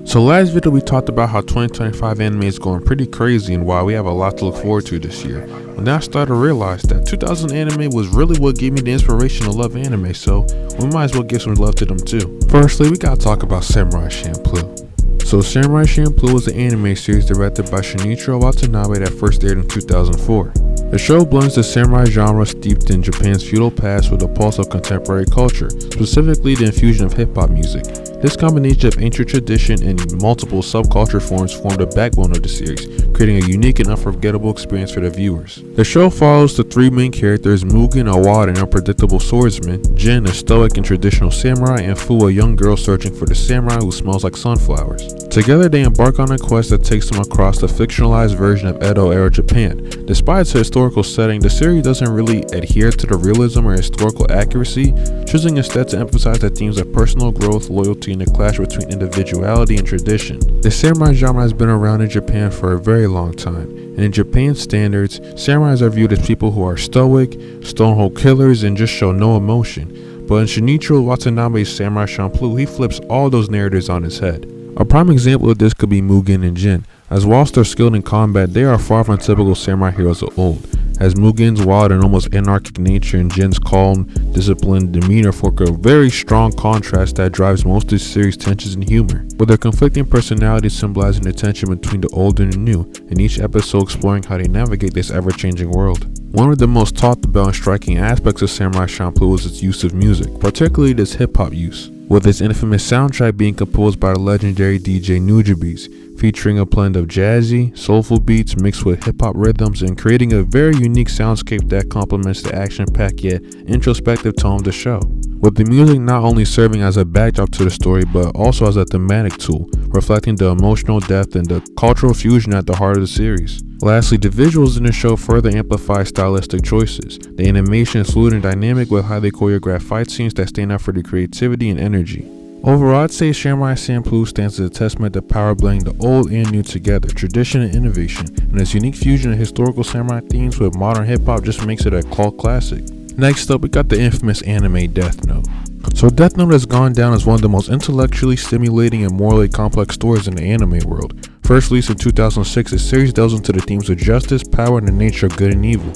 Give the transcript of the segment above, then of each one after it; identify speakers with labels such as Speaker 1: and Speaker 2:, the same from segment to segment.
Speaker 1: So last video we talked about how 2025 anime is going pretty crazy and why we have a lot to look forward to this year. Well, now I started to realize that 2000 anime was really what gave me the inspiration to love anime, so we might as well give some love to them too. Firstly, we gotta talk about Samurai Champloo. So Samurai Champloo was an anime series directed by Shinichiro Watanabe that first aired in 2004. The show blends the samurai genre steeped in Japan's feudal past with a pulse of contemporary culture, specifically the infusion of hip-hop music. This combination of ancient tradition and multiple subculture forms formed the backbone of the series, creating a unique and unforgettable experience for the viewers. The show follows the three main characters: Mugen, a wild and unpredictable swordsman; Jin, a stoic and traditional samurai; and Fu, a young girl searching for the samurai who smells like sunflowers. Together they embark on a quest that takes them across the fictionalized version of Edo-era Japan. Despite its historical setting, the series doesn't really adhere to the realism or historical accuracy, choosing instead to emphasize the themes of personal growth, loyalty, and the clash between individuality and tradition. The samurai genre has been around in Japan for a very long time, and in Japan's standards, samurais are viewed as people who are stoic, stonehold killers, and just show no emotion. But in Shinichiro Watanabe's Samurai Champloo, he flips all those narratives on his head. A prime example of this could be Mugen and Jin, as whilst they're skilled in combat, they are far from typical samurai heroes of old, as Mugen's wild and almost anarchic nature and Jin's calm, disciplined demeanor form a very strong contrast that drives most of the series' tensions and humor, with their conflicting personalities symbolizing the tension between the old and the new, and each episode exploring how they navigate this ever-changing world. One of the most talked about and striking aspects of Samurai Champloo is its use of music, particularly its hip-hop use, with its infamous soundtrack being composed by the legendary DJ Nujabes, featuring a blend of jazzy, soulful beats mixed with hip-hop rhythms and creating a very unique soundscape that complements the action-packed yet introspective tone of the show, with the music not only serving as a backdrop to the story but also as a thematic tool, reflecting the emotional depth and the cultural fusion at the heart of the series. Lastly, the visuals in the show further amplify stylistic choices. The animation is fluid and dynamic with highly choreographed fight scenes that stand out for the creativity and energy. Overall, I'd say Samurai Champloo stands as a testament to power blending the old and new together, tradition and innovation, and its unique fusion of historical samurai themes with modern hip-hop just makes it a cult classic. Next up, we got the infamous anime Death Note. So Death Note has gone down as one of the most intellectually stimulating and morally complex stories in the anime world. First released in 2006, the series delves into the themes of justice, power, and the nature of good and evil.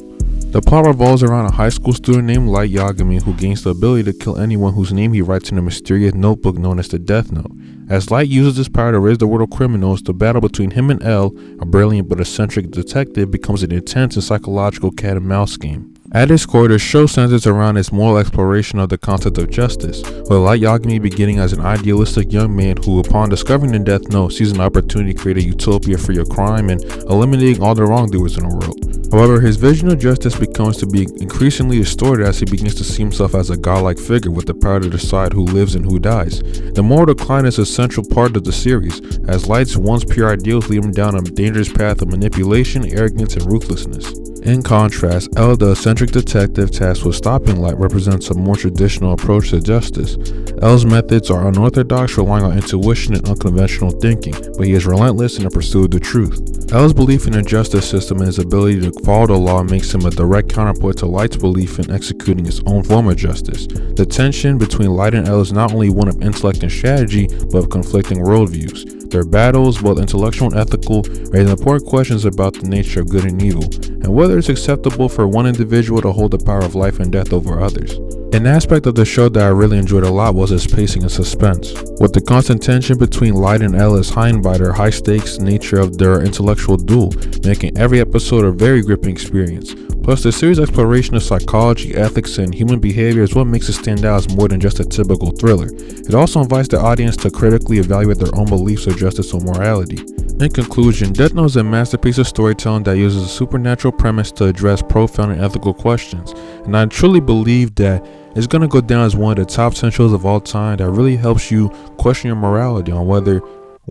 Speaker 1: The plot revolves around a high school student named Light Yagami who gains the ability to kill anyone whose name he writes in a mysterious notebook known as the Death Note. As Light uses this power to rid the world of criminals, the battle between him and L, a brilliant but eccentric detective, becomes an intense and psychological cat-and-mouse game. At its core, the show centers around its moral exploration of the concept of justice, with Light Yagami beginning as an idealistic young man who, upon discovering the Death Note, sees an opportunity to create a utopia free of crime and eliminating all the wrongdoers in the world. However, his vision of justice becomes to be increasingly distorted as he begins to see himself as a godlike figure with the power to decide who lives and who dies. The moral decline is a central part of the series, as Light's once pure ideals lead him down a dangerous path of manipulation, arrogance, and ruthlessness. In contrast, L, the eccentric detective tasked with stopping Light, represents a more traditional approach to justice. L's methods are unorthodox, relying on intuition and unconventional thinking, but he is relentless in the pursuit of the truth. L's belief in the justice system and his ability to follow the law makes him a direct counterpoint to Light's belief in executing his own form of justice. The tension between Light and L is not only one of intellect and strategy, but of conflicting worldviews. Their battles, both intellectual and ethical, raise important questions about the nature of good and evil, and whether it's acceptable for one individual to hold the power of life and death over others. An aspect of the show that I really enjoyed a lot was its pacing and suspense, with the constant tension between Light and L is heightened by their high-stakes nature of their intellectual duel, making every episode a very gripping experience. Plus, the series' exploration of psychology, ethics, and human behavior is what makes it stand out as more than just a typical thriller. It also invites the audience to critically evaluate their own beliefs of justice or morality. In conclusion, Death Note is a masterpiece of storytelling that uses a supernatural premise to address profound and ethical questions, and I truly believe that it's going to go down as one of the top 10 shows of all time that really helps you question your morality on whether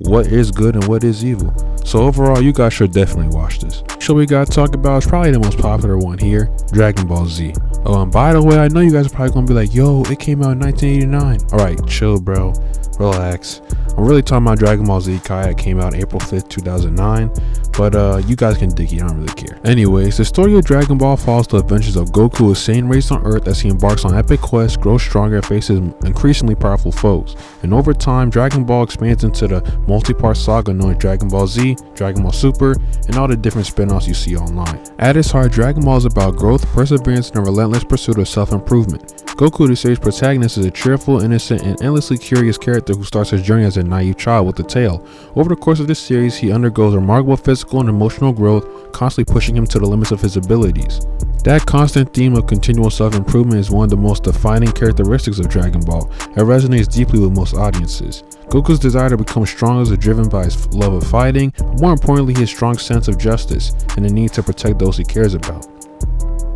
Speaker 1: what is good and what is evil. So overall, you guys should definitely watch this. Show we gotta talk about is probably the most popular one here, Dragon Ball Z. Oh, and by the way, I know you guys are probably gonna be like, yo, it came out in 1989. Alright, chill, bro. Relax. I'm really talking about Dragon Ball Z Kai. It came out April 5th, 2009. But you guys can dig it, I don't really care. Anyways, the story of Dragon Ball follows the adventures of Goku, a Saiyan raised on Earth as he embarks on epic quests, grows stronger, and faces increasingly powerful foes. And over time, Dragon Ball expands into the multi-part saga known as Dragon Ball Z, Dragon Ball Super, and all the different spin-offs you see online. At its heart, Dragon Ball is about growth, perseverance, and a relentless pursuit of self-improvement. Goku, the series' protagonist, is a cheerful, innocent, and endlessly curious character who starts his journey as a naive child with a tale. Over the course of this series, he undergoes remarkable physical and emotional growth, constantly pushing him to the limits of his abilities. That constant theme of continual self-improvement is one of the most defining characteristics of Dragon Ball. It resonates deeply with most audiences. Goku's desire to become stronger is driven by his love of fighting, but more importantly, his strong sense of justice and the need to protect those he cares about.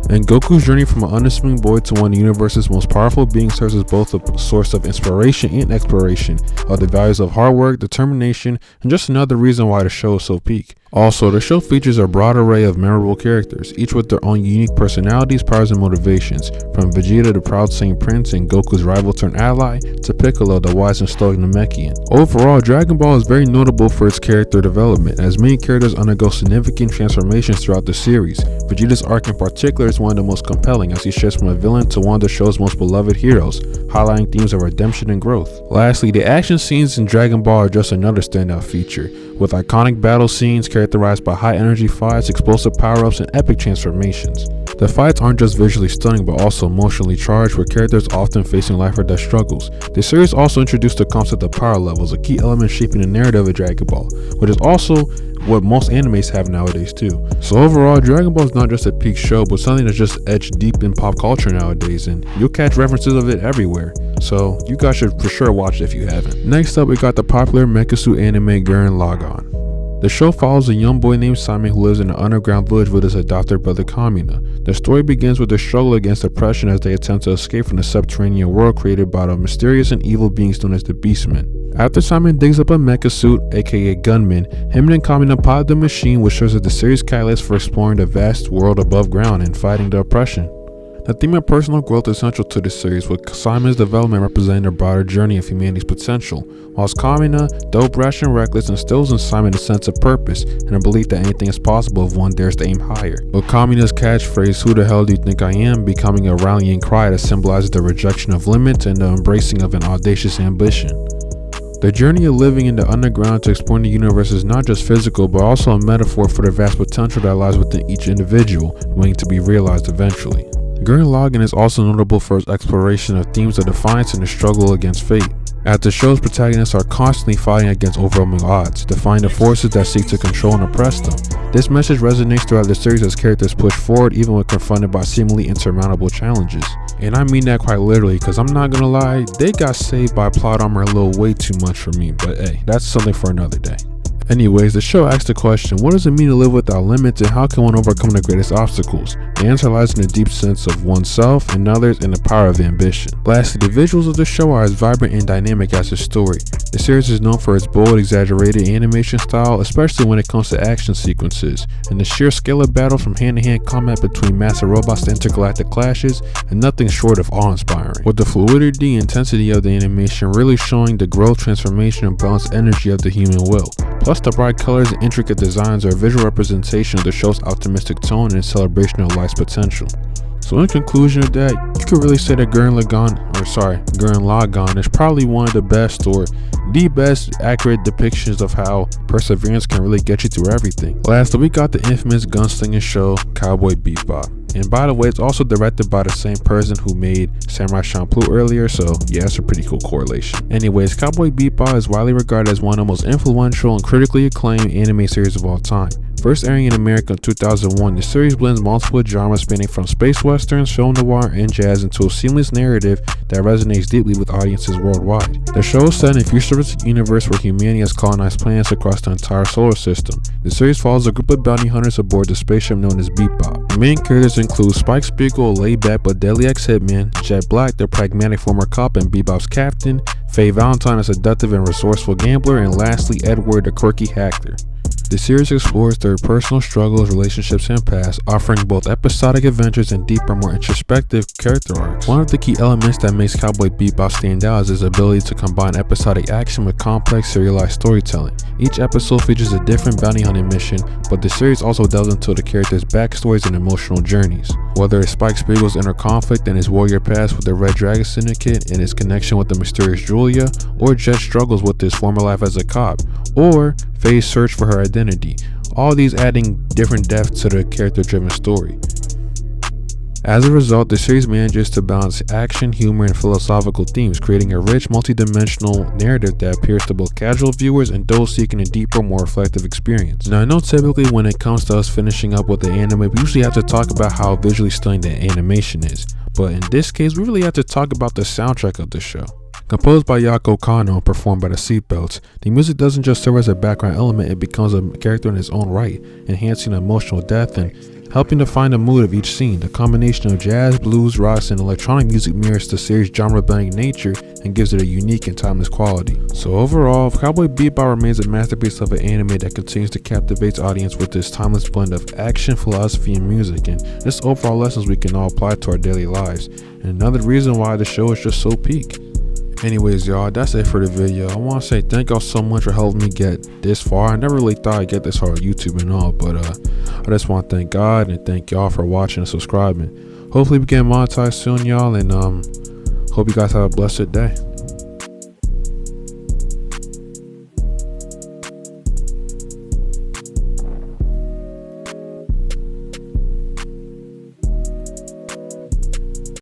Speaker 1: And Goku's journey from an unassuming boy to one of the universe's most powerful beings serves as both a source of inspiration and exploration of the values of hard work, determination, and just another reason why the show is so peak. Also, the show features a broad array of memorable characters, each with their own unique personalities, powers, and motivations, from Vegeta the proud Saiyan Prince and Goku's rival turned ally, to Piccolo the wise and stoic Namekian. Overall, Dragon Ball is very notable for its character development, as many characters undergo significant transformations throughout the series. Vegeta's arc in particular is one of the most compelling, as he shifts from a villain to one of the show's most beloved heroes, highlighting themes of redemption and growth. Lastly, the action scenes in Dragon Ball are just another standout feature, with iconic battle scenes characterized by high energy fights, explosive power-ups, and epic transformations. The fights aren't just visually stunning but also emotionally charged, with characters often facing life or death struggles. The series also introduced the concept of power levels, a key element shaping the narrative of Dragon Ball, which is also what most animes have nowadays too. So overall, Dragon Ball is not just a peak show, but something that's just etched deep in pop culture nowadays, and you'll catch references of it everywhere. So you guys should for sure watch it if you haven't. Next up, we got the popular Mecha anime Gurren Lagann. The show follows a young boy named Simon who lives in an underground village with his adopted brother Kamina. The story begins with the struggle against oppression as they attempt to escape from the subterranean world created by the mysterious and evil beings known as the Beastmen. After Simon digs up a mecha suit, aka Gunman, him and Kamina pilot the machine, which serves as the series catalyst for exploring the vast world above ground and fighting the oppression. The theme of personal growth is central to this series, with Simon's development representing the broader journey of humanity's potential, whilst Kamina, though brash and reckless, instills in Simon a sense of purpose and a belief that anything is possible if one dares to aim higher. With Kamina's catchphrase, "Who the hell do you think I am?" becoming a rallying cry that symbolizes the rejection of limits and the embracing of an audacious ambition. The journey of living in the underground to exploring the universe is not just physical, but also a metaphor for the vast potential that lies within each individual, waiting to be realized eventually. Gurren Lagann is also notable for its exploration of themes of defiance and the struggle against fate, as the show's protagonists are constantly fighting against overwhelming odds, defying the forces that seek to control and oppress them. This message resonates throughout the series as characters push forward even when confronted by seemingly insurmountable challenges. And I mean that quite literally, because I'm not gonna lie, they got saved by plot armor a little way too much for me, but hey, that's something for another day. Anyways, the show asks the question, what does it mean to live without limits and how can one overcome the greatest obstacles? The answer lies in a deep sense of oneself and others and the power of ambition. Lastly, the visuals of the show are as vibrant and dynamic as the story. The series is known for its bold, exaggerated animation style, especially when it comes to action sequences, and the sheer scale of battle from hand-to-hand combat between massive robots to intergalactic clashes, and nothing short of awe-inspiring. With the fluidity and intensity of the animation really showing the growth, transformation, and balanced energy of the human will. Plus, the bright colors and intricate designs are a visual representation of the show's optimistic tone and celebration of life's potential. So in conclusion of that, you could really say that Gurren Lagann is probably one of the best or the best accurate depictions of how perseverance can really get you through everything. Lastly, we got the infamous gunslinging show Cowboy Bebop. And by the way, it's also directed by the same person who made Samurai Champloo earlier, so yeah, it's a pretty cool correlation. Anyways, Cowboy Bebop is widely regarded as one of the most influential and critically acclaimed anime series of all time. First airing in America in 2001, the series blends multiple genres spanning from space westerns, film noir, and jazz into a seamless narrative that resonates deeply with audiences worldwide. The show is set in a futuristic universe where humanity has colonized planets across the entire solar system. The series follows a group of bounty hunters aboard the spaceship known as Bebop. The main characters include Spike Spiegel, a laid-back but deadly ex-hitman, Jet Black, the pragmatic former cop and Bebop's captain, Faye Valentine, a seductive and resourceful gambler, and lastly, Edward, the quirky hacker. The series explores their personal struggles, relationships, and past, offering both episodic adventures and deeper, more introspective character arcs. One of the key elements that makes Cowboy Bebop stand out is his ability to combine episodic action with complex serialized storytelling. Each episode features a different bounty hunting mission, but the series also delves into the characters' backstories and emotional journeys. Whether it's Spike Spiegel's inner conflict and his warrior past with the Red Dragon Syndicate and his connection with the mysterious Julia, or Jet's struggles with his former life as a cop, or Faye's search for her identity, all these adding different depth to the character-driven story. As a result, the series manages to balance action, humor, and philosophical themes, creating a rich, multi-dimensional narrative that appeals to both casual viewers and those seeking a deeper, more reflective experience. Now, I know typically when it comes to us finishing up with the anime, we usually have to talk about how visually stunning the animation is, but in this case, we really have to talk about the soundtrack of the show. Composed by Yoko Kanno and performed by the Seatbelts, the music doesn't just serve as a background element, it becomes a character in its own right, enhancing emotional depth and helping define the mood of each scene. The combination of jazz, blues, rocks, and electronic music mirrors the series' genre-bending nature and gives it a unique and timeless quality. So overall, Cowboy Bebop remains a masterpiece of an anime that continues to captivate the audience with this timeless blend of action, philosophy, and music, and just overall lessons we can all apply to our daily lives. And another reason why the show is just so peak. Anyways, y'all, that's it for the video. I want to say thank y'all so much for helping me get this far. I never really thought I'd get this far on YouTube and all, but I just want to thank God and thank y'all for watching and subscribing. Hopefully we get monetized soon, y'all, and hope you guys have a blessed day.